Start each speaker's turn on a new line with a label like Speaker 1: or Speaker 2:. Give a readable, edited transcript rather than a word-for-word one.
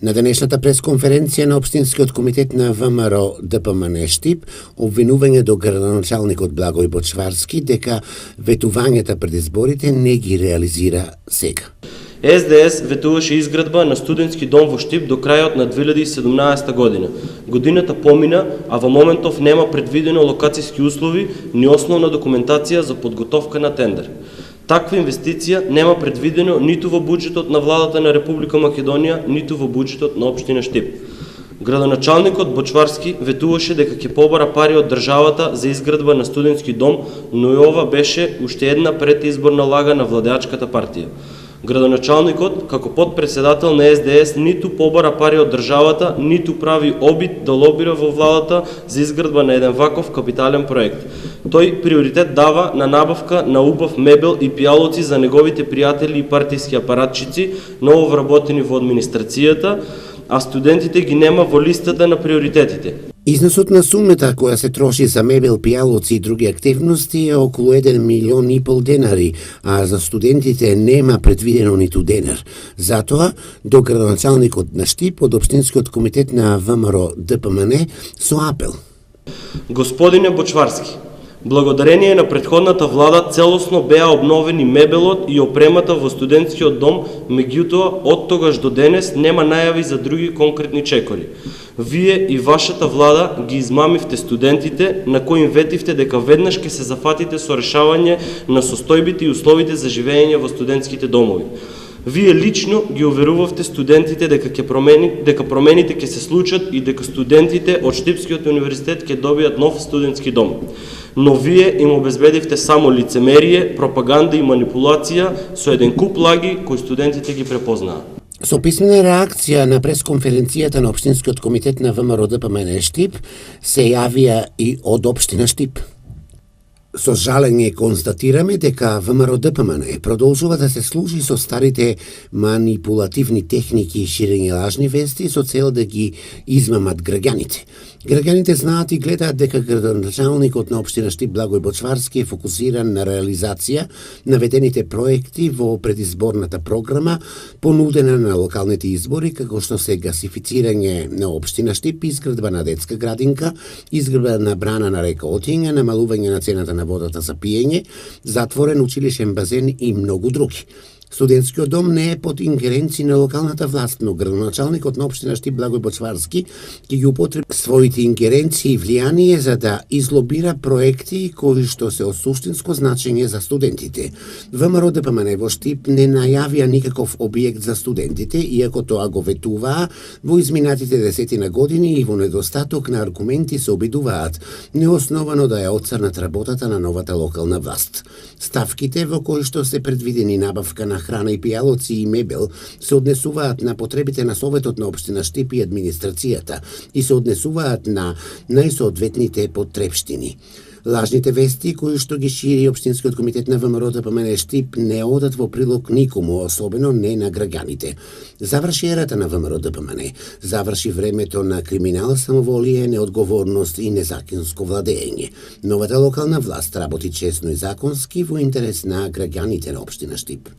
Speaker 1: На денешната пресконференција на Општинскиот комитет на ВМРО ДПМН Штип, обвинување до градоначалникот Благој Бочварски дека ветувањата пред изборите не ги реализира сега.
Speaker 2: СДС ветуваше изградба на студентски дом во Штип до крајот на 2017 година. Годината помина, а во моментов нема предвидено локацијски услови ни основна документација за подготовка на тендер. Таква инвестиција нема предвидено ниту во буџетот на владата на Република Македонија, ниту во буџетот на општина Штип. Градоначалникот Бочварски ветуваше дека ќе побара пари од државата за изградба на студентски дом, но и ова беше уште една предизборна лага на владеачката партија. Градоначалникот, како подпредседател на СДС, ниту побара пари од државата, ниту прави обид да лобира во владата за изградба на еден ваков капитален проект. Тој приоритет дава на набавка на убав мебел и пијалоци за неговите пријатели и партиски апаратчици, ново вработени во администрацијата, а студентите ги нема во листата на приоритетите.
Speaker 1: Износот на сумата која се троши за мебел, пијалоци и други активности е околу 1,5 милион денари, а за студентите нема предвидено ниту денар. Затоа, до градоначалникот на Штип од Општинскиот комитет на ВМРО ДПМН со апел.
Speaker 2: Господине Бочварски, благодарение на претходната влада целосно беа обновени мебелот и опремата во студентскиот дом, меѓутоа од тогаш до денес нема најави за други конкретни чекори. Вие и вашата влада ги измамивте студентите, на кои им ветивте дека веднаш ќе се зафатите со решавање на состојбите и условите за живење во студентските домови. Вие лично ги уверувавте студентите дека промените ќе се случат и дека студентите од Штипскиот универзитет ќе добијат нов студентски дом. Но вие им обезбедивте само лицемерие, пропаганда и манипулација со еден куп лаги кои студентите ги препознаа.
Speaker 1: Со писмена реакција на пресконференцијата на Општинскиот комитет на ВМРО ДПМН Штип се јавија и од општина Штип. Со жалење констатираме дека ВМРО ДПМН продолжува да се служи со старите манипулативни техники и ширење лажни вести со цел да ги измамат граѓаните. Граѓаните знаат и гледаат дека градоначалникот на општина Штип Благој Бочварски е фокусиран на реализација наведените проекти во предизборната програма понудена на локалните избори, како што се гасифицирање на општина Штип, изградба на детска градинка, изградба на брана на река Отинја, намалување на цената на водата за пиење, затворен училишен базен и многу други. Студентскиот дом не е под ингеренција на локалната власт, но градоначалникот на општина Штип Благој Бочварски ќе ги употреби своите ингеренции и влијание за да излобира проекти кои што се од суштинско значење за студентите. ВМРО ДПМН во Штип не најавија никаков објект за студентите, иако тоа го ветуваа во изминатите десетина години и во недостаток на аргументи се обидуваат неосновано да ја отцрнат работата на новата локална власт. Ставките во кои што се предвидени набавка на храна и пијалоци и мебел се однесуваат на потребите на Советот на општина Штип и администрацијата и се однесуваат на најсоодветните потребштини. Лажните вести кои што ги шири Општинскиот комитет на ВМРО ДПМН Штип не одат во прилог никому, особено не на граѓаните. Заврши ерата на ВМРО ДПМН, заврши времето на криминал, самоволие, неодговорност и незаконско владење. Новата локална власт работи честно и законски во интерес на граѓаните на општина Штип.